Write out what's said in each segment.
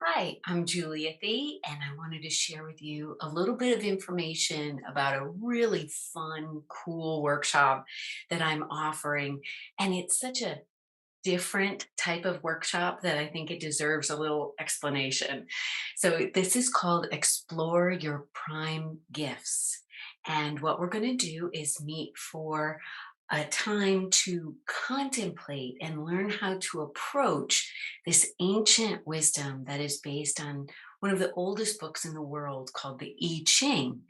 Hi, I'm Julia Thee, and I wanted to share with you a little bit of information about a really fun, cool workshop that I'm offering. And it's such a different type of workshop that I think it deserves a little explanation. So, this is called Explore Your Prime Gifts. And what we're going to do is meet for a time to contemplate and learn how to approach this ancient wisdom that is based on one of the oldest books in the world called the I Ching.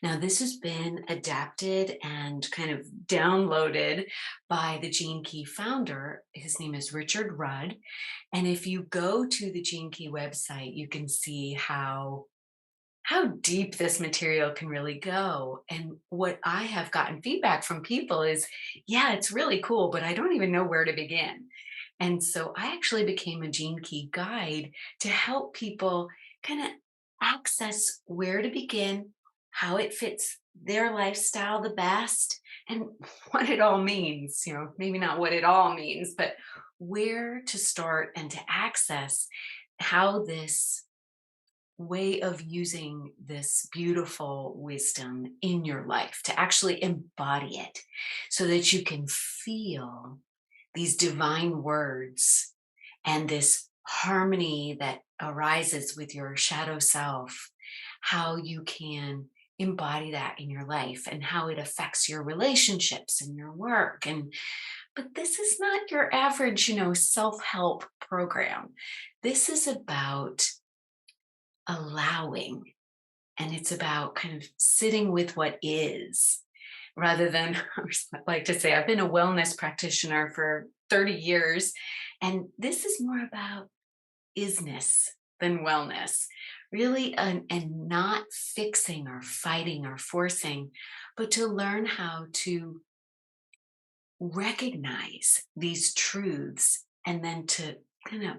Now, this has been adapted and kind of downloaded by the Gene Key founder. His name is Richard Rudd. And if you go to the Gene Key website, you can see how deep this material can really go. And what I have gotten feedback from people is, yeah, it's really cool, but I don't even know where to begin. And so I actually became a Gene Key guide to help people kind of access where to begin, how it fits their lifestyle the best, and what it all means. Maybe not what it all means, but where to start and to access how this way of using this beautiful wisdom in your life to actually embody it so that you can feel these divine words and this harmony that arises with your shadow self, how you can embody that in your life and how it affects your relationships and your work. And but this is not your average, self-help program. This is about allowing, and it's about kind of sitting with what is rather than I like to say I've been a wellness practitioner for 30 years, and this is more about isness than wellness, really, and not fixing or fighting or forcing, but to learn how to recognize these truths and then to kind of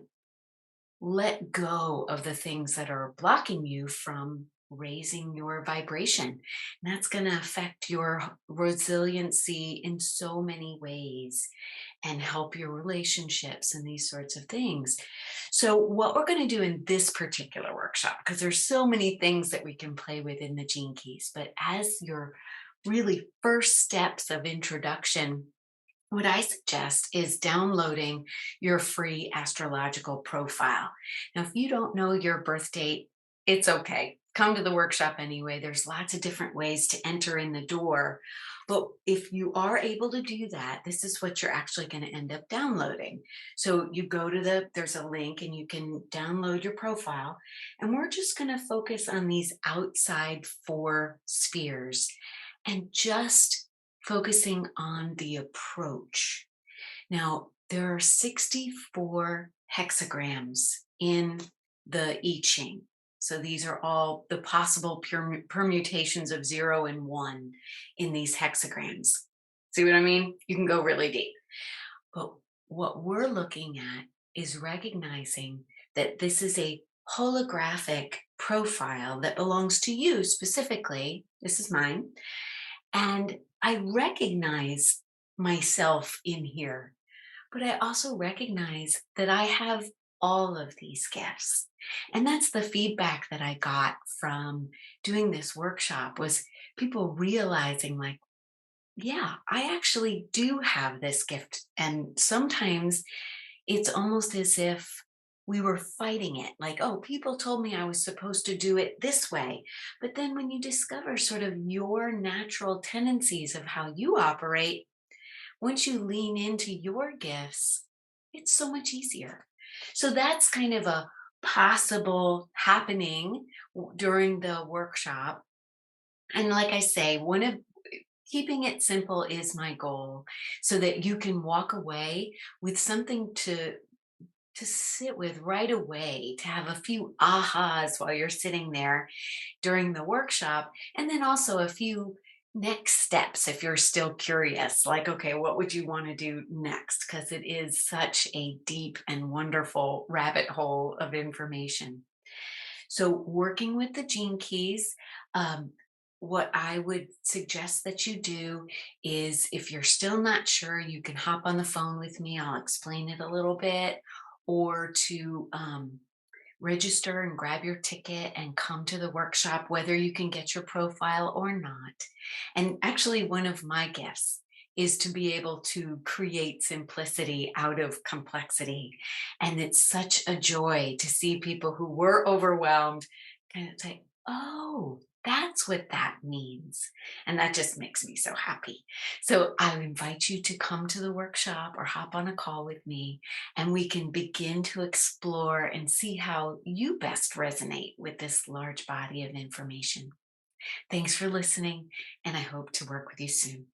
let go of the things that are blocking you from raising your vibration. And that's going to affect your resiliency in so many ways and help your relationships and these sorts of things. So, what we're going to do in this particular workshop, because there's so many things that we can play with in the Gene Keys, but as your really first steps of introduction, what I suggest is downloading your free astrological profile. Now, if you don't know your birth date, it's okay. Come to the workshop anyway. There's lots of different ways to enter in the door. But if you are able to do that, this is what you're actually going to end up downloading. So you go to there's a link and you can download your profile. And we're just going to focus on these outside four spheres and just focusing on the approach. Now, there are 64 hexagrams in the I Ching. So these are all the possible permutations of 0 and 1 in these hexagrams. See what I mean? You can go really deep. But what we're looking at is recognizing that this is a holographic profile that belongs to you specifically. This is mine. And I recognize myself in here, but I also recognize that I have all of these gifts. And that's the feedback that I got from doing this workshop was people realizing like, yeah, I actually do have this gift. And sometimes it's almost as if we were fighting it. Like, oh, people told me I was supposed to do it this way. But then when you discover sort of your natural tendencies of how you operate, once you lean into your gifts, it's so much easier. So that's kind of a possible happening during the workshop. And like I say, one of keeping it simple is my goal so that you can walk away with something to sit with right away, to have a few ahas while you're sitting there during the workshop, and then also a few next steps if you're still curious, like, okay, what would you want to do next? Because it is such a deep and wonderful rabbit hole of information. So, working with the gene keys, um, what I would suggest that you do is if you're still not sure, you can hop on the phone with me. I'll explain it a little bit, or to register and grab your ticket and come to the workshop, whether you can get your profile or not. And actually, one of my gifts is to be able to create simplicity out of complexity. And it's such a joy to see people who were overwhelmed kind of say, oh, that's what that means. And that just makes me so happy. So I invite you to come to the workshop or hop on a call with me, and we can begin to explore and see how you best resonate with this large body of information. Thanks for listening, and I hope to work with you soon.